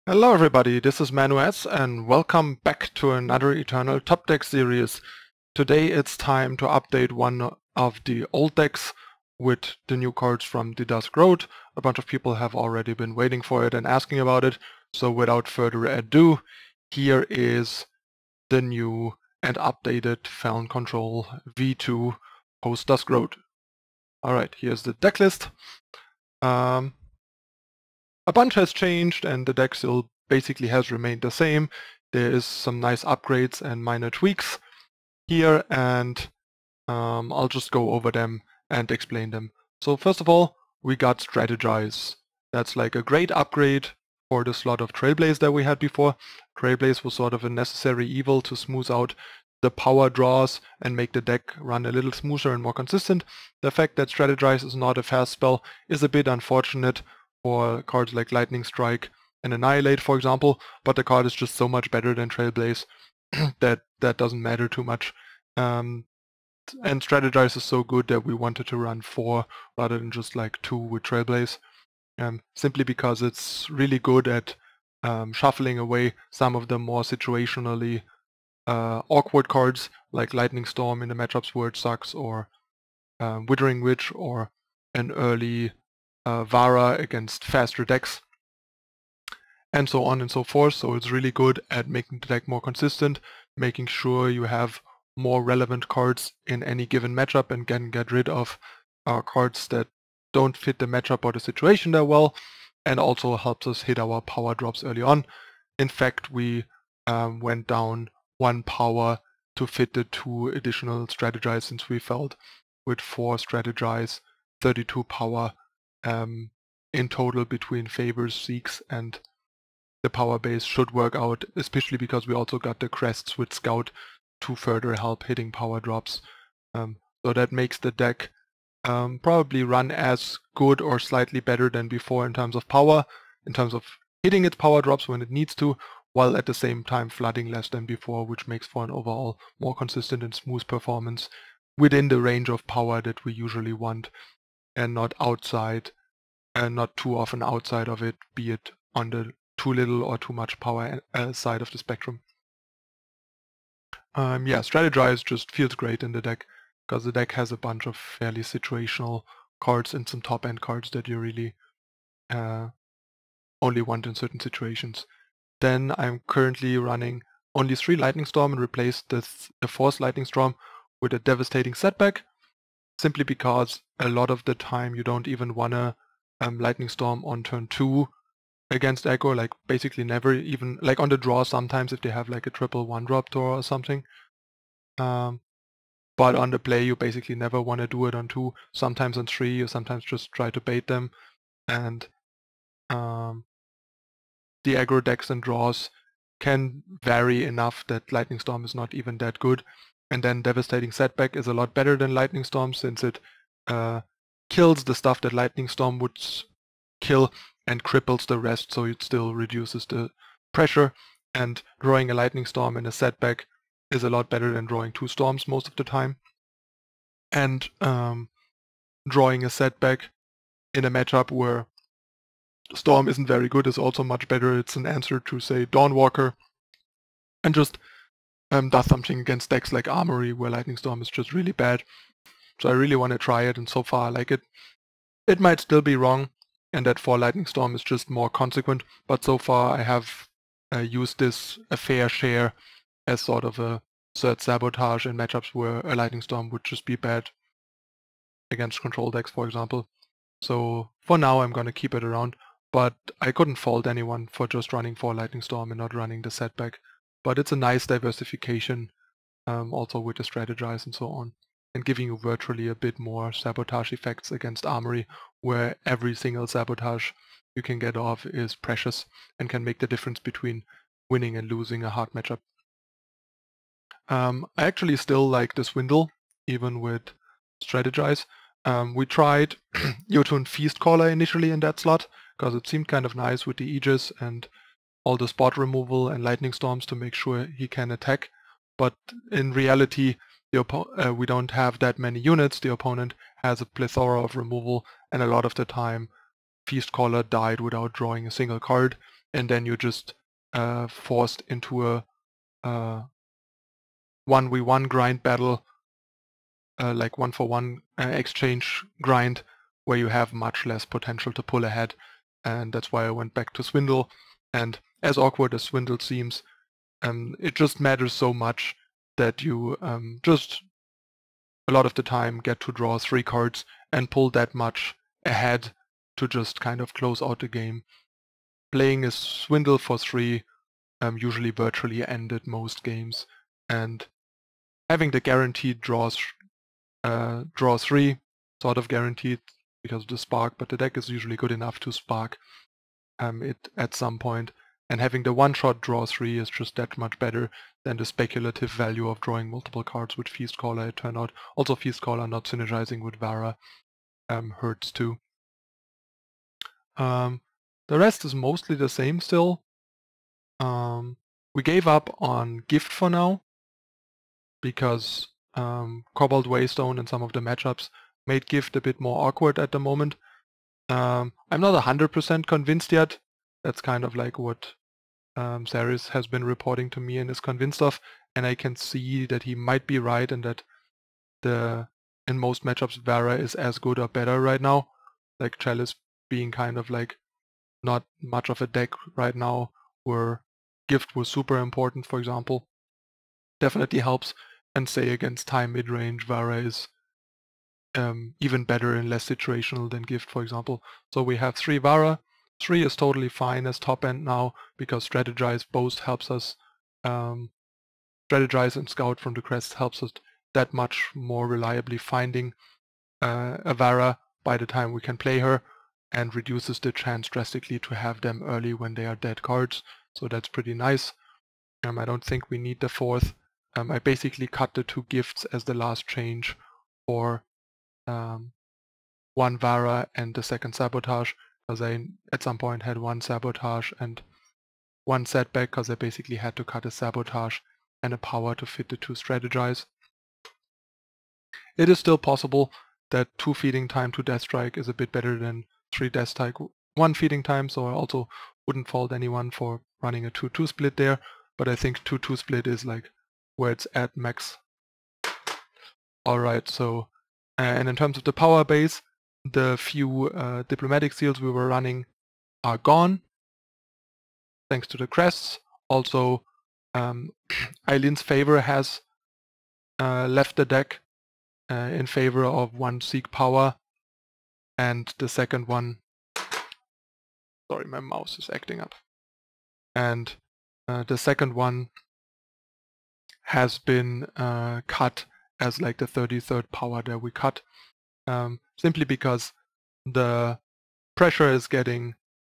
Hello everybody, this is Manu-S and welcome back to another Eternal Top Deck series. Today it's time to update one of the old decks with the new cards from the Dusk Road. A bunch of people have already been waiting for it and asking about it, so without further ado, here is the new and updated Feln Control V2 post Dusk Road. Alright, here's the deck list. A bunch has changed and the deck still basically has remained the same. There is some nice upgrades and minor tweaks here, and I'll just go over them and explain them. So first of all, we got Strategize. That's like a great upgrade for the slot of Trailblaze that we had before. Trailblaze was sort of a necessary evil to smooth out the power draws and make the deck run a little smoother and more consistent. The fact that Strategize is not a fast spell is a bit unfortunate for cards like Lightning Strike and Annihilate, for example, but the card is just so much better than Trailblaze that doesn't matter too much. And Strategize is so good that we wanted to run 4 rather than just like 2 with Trailblaze, simply because it's really good at shuffling away some of the more situationally awkward cards like Lightning Storm in the matchups where it sucks, or Withering Witch, or an early Vara against faster decks, and so on and so forth. So it's really good at making the deck more consistent, making sure you have more relevant cards in any given matchup and can get rid of cards that don't fit the matchup or the situation that well, and also helps us hit our power drops early on. In fact, we went down 1 power to fit the 2 additional Strategize, since we felt with 4 Strategize, 32 power in total between favors, seeks, and the power base should work out, especially because we also got the Crests with Scout to further help hitting power drops. So that makes the deck probably run as good or slightly better than before in terms of power, in terms of hitting its power drops when it needs to, while at the same time flooding less than before, which makes for an overall more consistent and smooth performance within the range of power that we usually want, and not outside, and not too often outside of it, be it on the too little or too much power side of the spectrum. Yeah, Strategize just feels great in the deck, because the deck has a bunch of fairly situational cards and some top-end cards that you really only want in certain situations. Then I'm currently running only 3 Lightning Storm and replaced the 4th Lightning Storm with a Devastating Setback, simply because a lot of the time you don't even want to Lightning Storm on turn 2 against aggro, like basically never, even like on the draw sometimes if they have like a triple 1-drop draw or something. But on the play you basically never want to do it on 2, sometimes on 3, you sometimes just try to bait them, and the aggro decks and draws can vary enough that Lightning Storm is not even that good. And then Devastating Setback is a lot better than Lightning Storm, since it kills the stuff that Lightning Storm would kill and cripples the rest, so it still reduces the pressure. And drawing a Lightning Storm in a setback is a lot better than drawing 2 storms most of the time. And drawing a setback in a matchup where Storm isn't very good is also much better. It's an answer to, say, Dawnwalker, and just does something against decks like Armory, where Lightning Storm is just really bad. So I really want to try it, and so far I like it. It might still be wrong, and that 4 Lightning Storm is just more consequent, but so far I have used this a fair share as sort of a third Sabotage in matchups where a Lightning Storm would just be bad against control decks, for example. So for now I'm gonna keep it around, but I couldn't fault anyone for just running 4 Lightning Storm and not running the setback. But it's a nice diversification, also with the Strategize and so on, and giving you virtually a bit more Sabotage effects against Armory, where every single Sabotage you can get off is precious and can make the difference between winning and losing a hard matchup. I actually still like the Swindle, even with Strategize. We tried Jotun Feastcaller initially in that slot, because it seemed kind of nice with the Aegis and all the spot removal and Lightning Storms to make sure he can attack. But in reality, we don't have that many units. The opponent has a plethora of removal, and a lot of the time Feastcaller died without drawing a single card, and then you're just forced into a 1v1 grind battle, like 1-for-1 exchange grind, where you have much less potential to pull ahead, and that's why I went back to Swindle. And as awkward as Swindle seems, it just matters so much that you just a lot of the time get to draw 3 cards and pull that much ahead to just kind of close out the game. Playing a Swindle for 3 usually virtually ended most games, and having the guaranteed draw 3, sort of guaranteed because of the spark, but the deck is usually good enough to spark it at some point, and having the one-shot draw 3 is just that much better than the speculative value of drawing multiple cards with Feast Caller, it turned out. Also Feast Caller not synergizing with Vara hurts too. The rest is mostly the same still. We gave up on Gift for now, because Cobalt, Waystone and some of the matchups made Gift a bit more awkward at the moment. I'm not 100% convinced yet. That's kind of like what Saris has been reporting to me and is convinced of, and I can see that he might be right, and that in most matchups Vara is as good or better right now. Like Chalice being kind of like not much of a deck right now, where Gift was super important, for example. Definitely helps, and say against time mid-range, Vara is even better and less situational than Gift, for example. So we have 3 Vara. 3 is totally fine as top end now, because Strategize both helps us. Strategize and Scout from the Crest helps us that much more reliably finding a Vara by the time we can play her, and reduces the chance drastically to have them early when they are dead cards. So that's pretty nice. I don't think we need the 4th. I basically cut the 2 Gifts as the last change for 1 Vara and the 2nd Sabotage, because I at some point had 1 Sabotage and 1 setback, because I basically had to cut a Sabotage and a power to fit the 2 Strategize. It is still possible that 2 feeding time to Deathstrike is a bit better than 3 Deathstrike 1 feeding time, so I also wouldn't fault anyone for running a 2-2 split there, but I think 2-2 split is like where it's at max. Alright, so and in terms of the power base, the few diplomatic seals we were running are gone, thanks to the crests. Also, Eileen's Favor has left the deck in favor of 1 Seek Power, and the second one, sorry, my mouse is acting up, and the second one has been cut as like the 33rd power that we cut, simply because the pressure is getting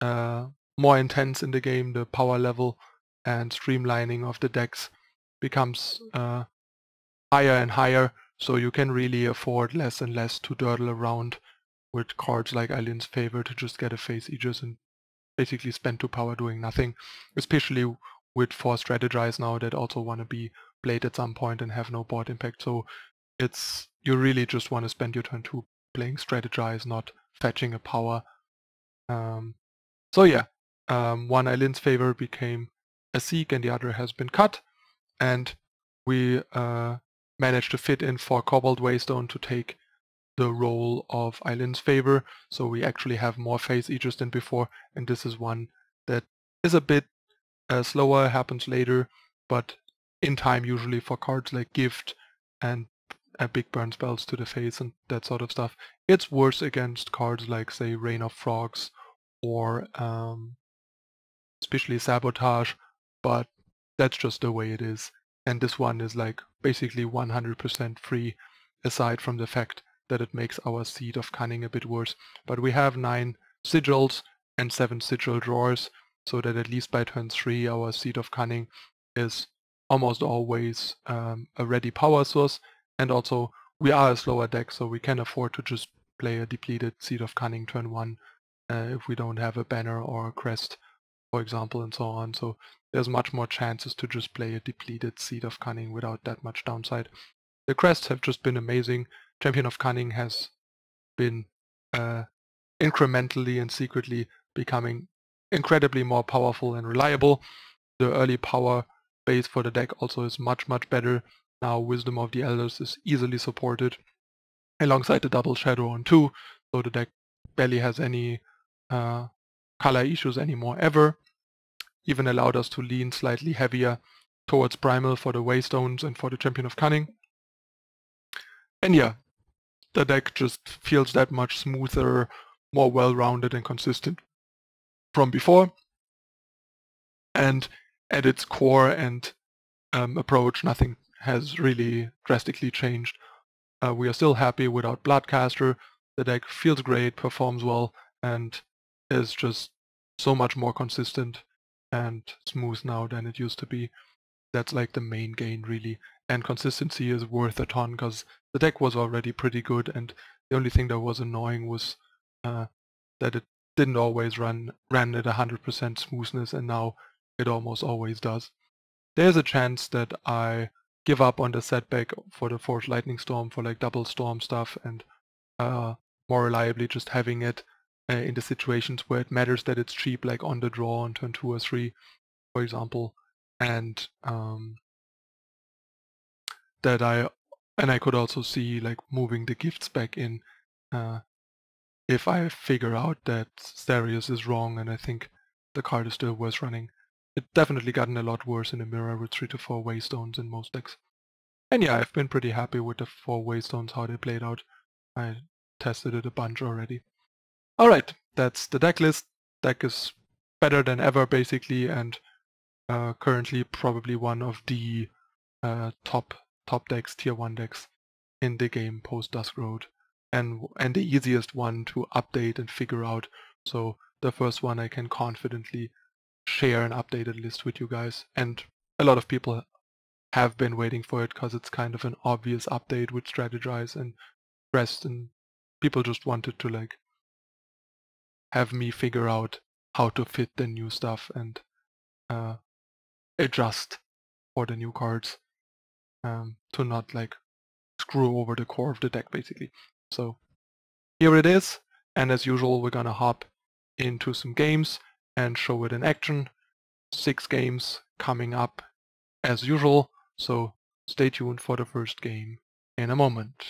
more intense in the game, the power level and streamlining of the decks becomes higher and higher, so you can really afford less and less to dawdle around with cards like Eileen's Favor to just get a face Aegis and basically spend 2 power doing nothing, especially with 4 Strategize now that also want to be played at some point and have no board impact. So it's, you really just want to spend your turn 2 playing Strategize, not fetching a power. So yeah, 1 Eileen's Favor became a Seek and the other has been cut, and we managed to fit in 4 Cobalt Waystone to take the role of Eileen's Favor, so we actually have more face Aegis than before, and this is one that is a bit slower, happens later, but in time usually for cards like Gift and big burn spells to the face and that sort of stuff. It's worse against cards like, say, Rain of Frogs or especially Sabotage, but that's just the way it is. And this one is like basically 100% free, aside from the fact that it makes our Seed of Cunning a bit worse. But we have 9 Sigils and 7 Sigil drawers, so that at least by turn 3 our Seed of Cunning is almost always a ready power source, and also we are a slower deck, so we can afford to just play a depleted Seed of Cunning turn 1 if we don't have a banner or a crest, for example, and so on. So there's much more chances to just play a depleted Seed of Cunning without that much downside. The crests have just been amazing. Champion of Cunning has been incrementally and secretly becoming incredibly more powerful and reliable. The early power base for the deck also is much better. Now Wisdom of the Elders is easily supported alongside the double Shadow on 2, so the deck barely has any color issues anymore ever. Even allowed us to lean slightly heavier towards Primal for the Waystones and for the Champion of Cunning. And yeah, the deck just feels that much smoother, more well-rounded and consistent from before. And at its core and approach, nothing has really drastically changed. We are still happy without Bloodcaster. The deck feels great, performs well, and is just so much more consistent and smooth now than it used to be. That's like the main gain, really. And consistency is worth a ton, because the deck was already pretty good, and the only thing that was annoying was that it didn't always ran at 100% smoothness, and now it almost always does. There's a chance that I give up on the setback for the Force Lightning Storm for like double storm stuff, and more reliably just having it in the situations where it matters that it's cheap, like on the draw on turn 2 or 3, for example. And that I could also see like moving the gifts back in if I figure out that Starius is wrong and I think the card is still worth running. It's definitely gotten a lot worse in the mirror with 3 to 4 Waystones in most decks. And yeah, I've been pretty happy with the 4 Waystones, how they played out. I tested it a bunch already. Alright, that's the deck list. Deck is better than ever basically, and currently probably one of the top decks, tier 1 decks in the game post Dusk Road, and the easiest one to update and figure out. So the first one I can confidently share an updated list with you guys, and a lot of people have been waiting for it because it's kind of an obvious update with Strategize and Crest, and people just wanted to like have me figure out how to fit the new stuff and adjust for the new cards to not like screw over the core of the deck basically. So here it is, and as usual we're gonna hop into some games and show it in action. 6 games coming up as usual, so stay tuned for the first game in a moment.